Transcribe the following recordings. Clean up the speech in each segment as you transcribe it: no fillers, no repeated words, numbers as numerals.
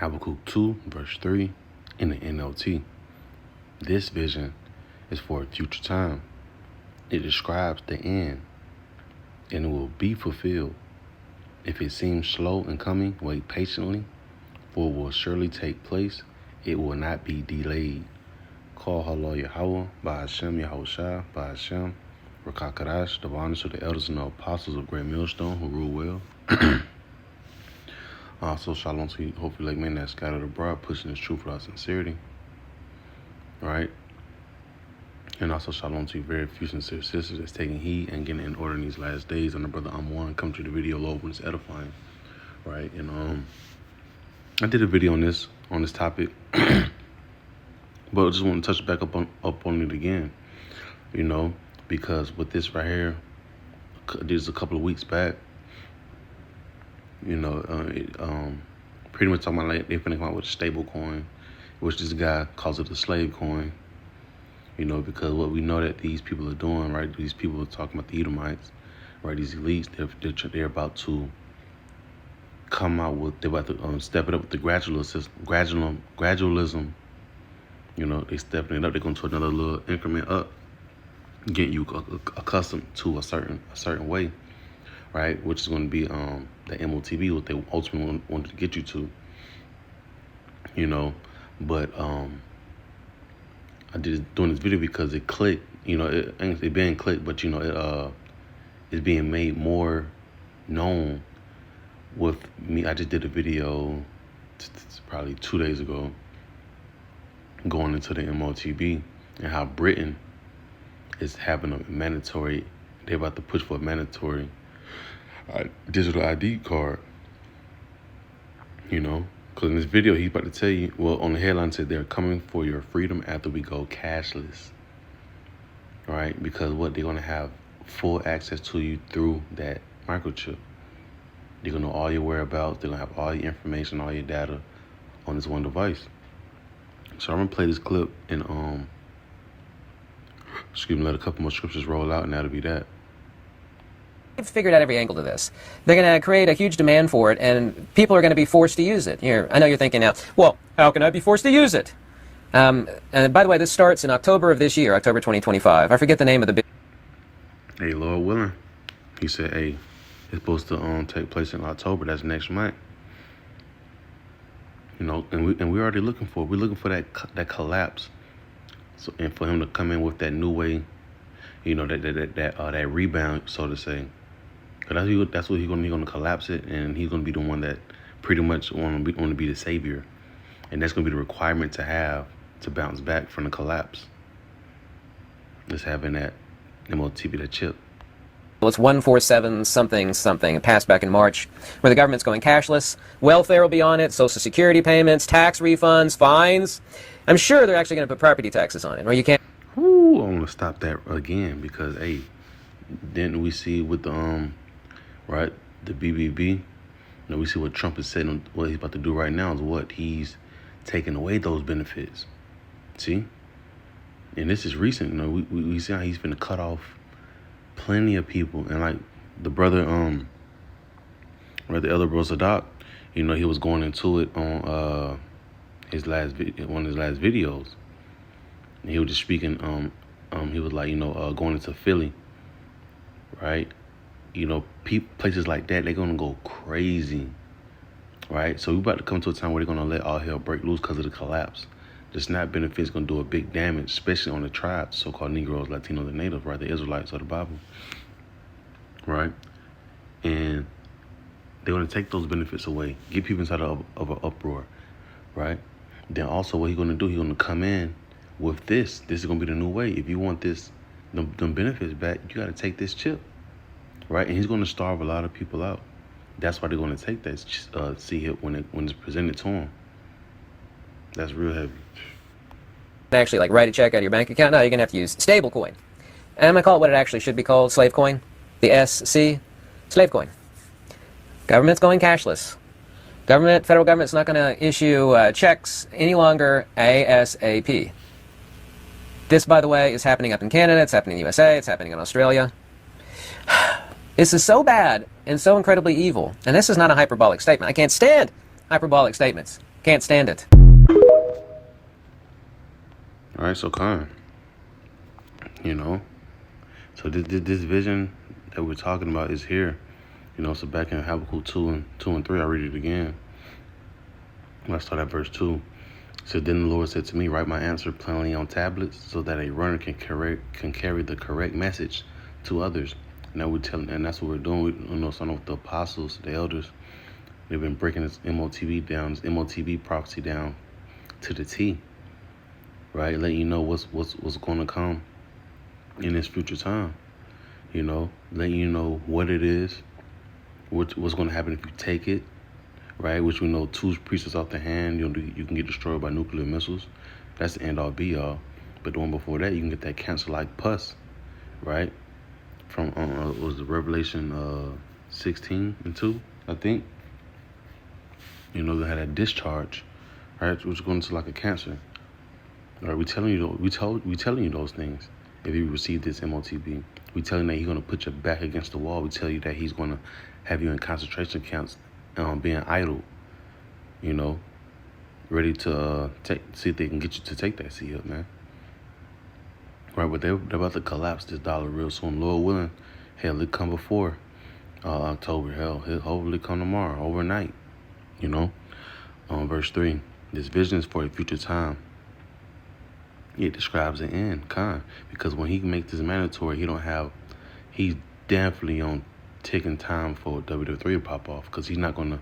Habakkuk 2, verse 3 in the NLT. This vision is for a future time. It describes the end, and it will be fulfilled. If it seems slow in coming, wait patiently, for it will surely take place. It will not be delayed. Call Halal Yahweh, by Hashem Yahushua, by Hashem, Rakakadash, the honors to the elders and the apostles of Great Millstone who rule well. Also, shalom to you, hopefully like men that scattered abroad, pushing this truth without sincerity. Right? And also shalom to you very few sincere sisters that's taking heed and getting in order in these last days. And the brother I'm come to the video low when it's edifying. Right? And I did a video on this topic. But I just want to touch back up on it again. Because with this right here, this a couple of weeks back, pretty much talking about like they're finna come out with a stable coin, which this guy calls it a slave coin. Because what we know that these people are doing, right? These people are talking about the Edomites, right? These elites, they're about to come out with, they're about to step it up with the gradualism. They stepping it up. They're going to another little increment up, getting you accustomed to a certain way, right? Which is going to be the MOTB, what they ultimately wanted to get you to, But I did doing this video because it clicked. It been clicked, but it's being made more known with me. I just did a video probably 2 days ago going into the MOTB and how Britain is having a mandatory. They're about to push for a mandatory digital ID card. Because in this video, he's about to tell you, well, on the headline it said they're coming for your freedom after we go cashless. Right? Because what, they're going to have full access to you through that microchip. They're going to know all your whereabouts. They're going to have all your information, all your data on this one device. So I'm going to play this clip and, let a couple more scriptures roll out, and that'll be that. They've figured out every angle to this. They're going to create a huge demand for it, and people are going to be forced to use it. I know you're thinking now, well, how can I be forced to use it? And by the way, this starts in October of this year, October 2025. I forget the name of the... Hey, Lord willing. He said, hey, it's supposed to take place in October. That's next month. And we're already looking for that collapse. So, and for him to come in with that new way, that rebound, so to say. Because that's what he's gonna collapse it, and he's gonna be the one that pretty much want to be the savior, and that's gonna be the requirement to bounce back from the collapse. Just having that MOTB, that chip. Well, it's 147 something. It passed back in March, where the government's going cashless. Welfare will be on it, Social Security payments, tax refunds, fines. I'm sure they're actually going to put property taxes on it, or you can't. Ooh, I want to stop that again because, hey, didn't we see with the BBB? We see what Trump is saying. What he's about to do right now is what he's taking away those benefits. See, and this is recent. We see how he's going to cut off plenty of people, and like the brother, the elder bro Sadak, he was going into it on one of his last videos. And he was just speaking. He was like, going into Philly, right? Places like that, they're gonna go crazy, right? So we're about to come to a time where they're gonna let all hell break loose because of the collapse. The SNAP benefits gonna do a big damage, especially on the tribes, so-called Negroes, Latinos, and Natives, right? The Israelites of the Bible, right? And they're gonna take those benefits away, get people inside of an uproar, right? Then also, what he's gonna do? He's gonna come in with this. This is gonna be the new way. If you want them benefits back, you gotta take this chip, right? And he's gonna starve a lot of people out. That's why they're gonna take that CHIP when it's presented to them. That's real heavy. Actually, like, write a check out of your bank account. No, you're gonna have to use stablecoin. And I'm gonna call it what it actually should be called: slave coin. The SC, slave coin. Government's going cashless. Federal government's not gonna issue checks any longer ASAP. This, by the way, is happening up in Canada. It's happening in the USA. It's happening in Australia. This is so bad and so incredibly evil. And this is not a hyperbolic statement. I can't stand hyperbolic statements. Can't stand it. All right, so Khan, you know, so this vision that we're talking about is here. You know, so back in Habakkuk 2 and 3, I read it again. Let's start at verse 2. So then the Lord said to me, write my answer plainly on tablets so that a runner can carry the correct message to others. And that's what we're doing. You know, some of the apostles, the elders, they've been breaking this MOTB down, this MOTB prophecy down to the T, right? Letting you know what's going to come in this future time. You know, letting you know what it is, what's going to happen if you take it. Right, which we know 2 priests off the hand, you can get destroyed by nuclear missiles. That's the end all be all. But the one before that, you can get that cancer like pus, right? From was the Revelation 16 and 2, I think. You know, they had that discharge, right, which is going to like a cancer. All right, we telling you those things. If you receive this MOTB, we telling you that he's going to put your back against the wall. We tell you that he's going to have you in concentration camps. Being idle, you know, ready to see if they can get you to take that seat up, man. Right, but they're about to collapse this dollar real soon. Lord willing, hell, it come before October. Hell, it hopefully come tomorrow, overnight. You know, verse 3. This vision is for a future time. It describes the end, because when he makes this mandatory, he's definitely on taking time for WWE to pop off, because he's not gonna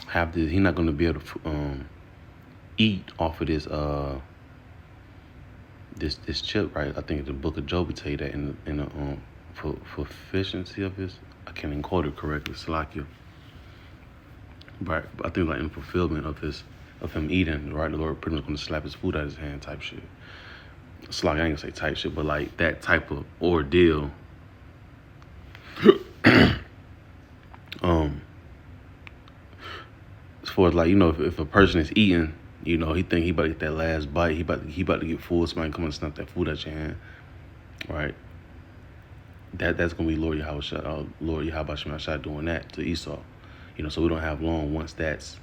have this. He's not gonna be able to eat off of this this chip, right? I think the Book of Job would tell you that in the for efficiency of his. I can't even quote it correctly. Salakia. But I think like in fulfillment of him eating, right? The Lord pretty much gonna slap his food out of his hand, type shit. Salakia, I ain't gonna say type shit, but like that type of ordeal. As far as like, you know, if a person is eating, you know, he think he about to get that last bite, he about to get full, somebody come and snap that food out your hand, right? That's gonna be Lord Yahweh Shema doing that to Esau, you know. So we don't have long once that's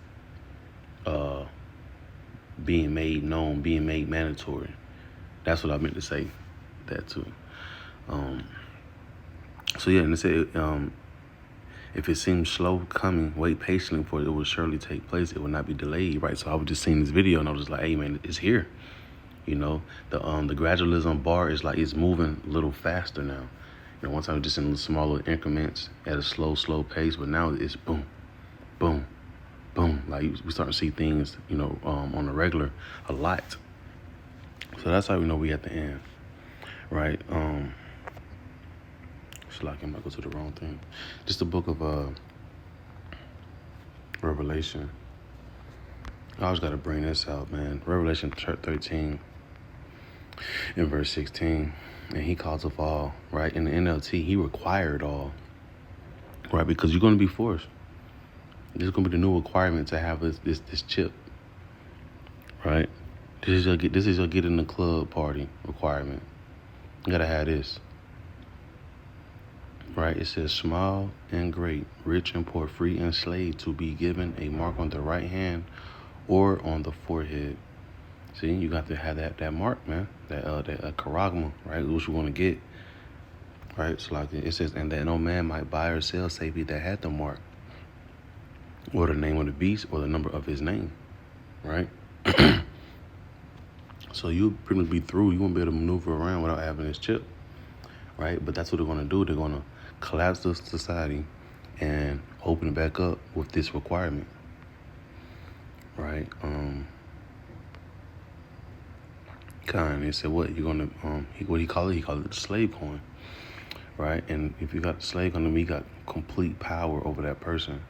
being made known, being made mandatory. That's what I meant to say, that too. So yeah, and it said, if it seems slow coming, wait patiently for it. It will surely take place. It will not be delayed, right? So I was just seeing this video and I was just like, hey man, it's here. You know, the gradualism bar is like, it's moving a little faster now. You know, one time just in smaller increments at a slow pace, but now it's boom, boom, boom. Like we start to see things, you know, on the regular a lot. So that's how we know we at the end, right? It's like I'm about to go to the wrong thing. Just the book of Revelation. I always got to bring this out, man. Revelation 13 in verse 16. And he calls of all, right? In the NLT, he required all, right? Because you're going to be forced. This is going to be the new requirement to have this chip, right? This is your get in the club party requirement. You got to have this. Right, it says small and great, rich and poor, free and slave, to be given a mark on the right hand or on the forehead. See, you got to have that mark, man, that charagma, right, which you want to get, right? So like it says, and that no man might buy or sell save he that had the mark, or the name of the beast, or the number of his name, right? So you'll pretty much be through. You won't be able to maneuver around without having this chip, right? But that's what they're going to do. They're going to collapse the society and open it back up with this requirement, right? He said, what you're gonna what he called it? He called it the slave coin, right? And if you got the slave coin, you got complete power over that person,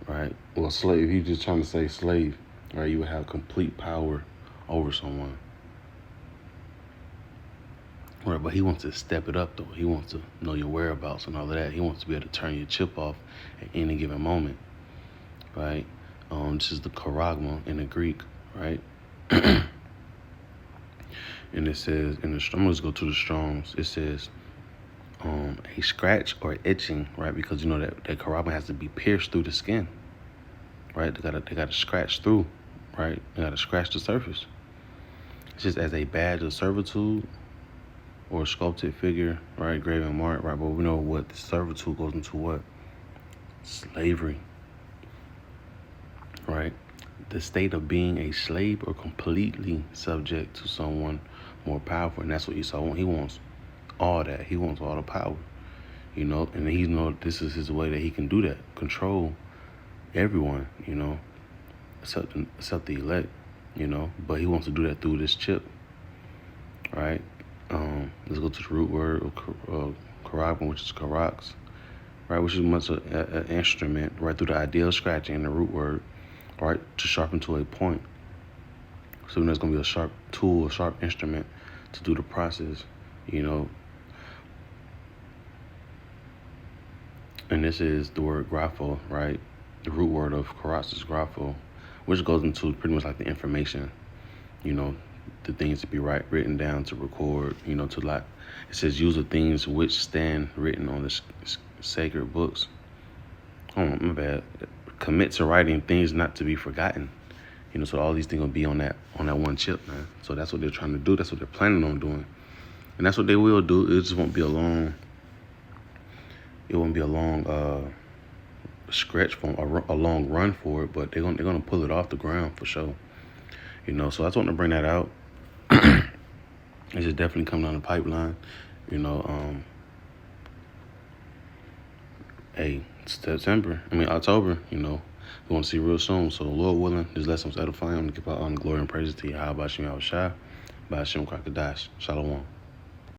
right? Well, slave. He's just trying to say slave, right? You would have complete power over someone. Right, but he wants to step it up, though. He wants to know your whereabouts and all of that. He wants to be able to turn your chip off at any given moment, right? This is the charagma in the Greek, right? And it says, I'm going to go to the Strongs. It says a scratch or etching, right? Because you know that charagma has to be pierced through the skin, right? They got to scratch through right? You gotta scratch the surface. It's just as a badge of servitude or a sculpted figure, right? Graven mark, right? But we know what the servitude goes into what? Slavery, right? The state of being a slave or completely subject to someone more powerful. And that's what Esau. He wants all that. He wants all the power, and he knows this is his way that he can do that, control everyone, except the elect, but he wants to do that through this chip, right? Let's go to the root word of karabin, which is karax, right, which is much an instrument, right, through the idea of scratching the root word, right, to sharpen to a point. So there's going to be a sharp tool, a sharp instrument to do the process, And this is the word grapho, right? The root word of karax is grapho, which goes into pretty much like the information, the things to be written down, to record, to like. It says use the things which stand written on the sacred books. Oh, my bad. Commit to writing things not to be forgotten. So all these things will be on that one chip, man. So that's what they're trying to do. That's what they're planning on doing, and that's what they will do. It just won't be a long. It won't be a long stretch for a long run for it, but they're gonna pull it off the ground for sure. So I just want to bring that out. It's just definitely coming down the pipeline. October. We want to see real soon. So Lord willing, this lesson was edifying. I'm gonna give out all the glory and praises to you. How about Shem Yahushua? By Shem Krakadosh. Shalom.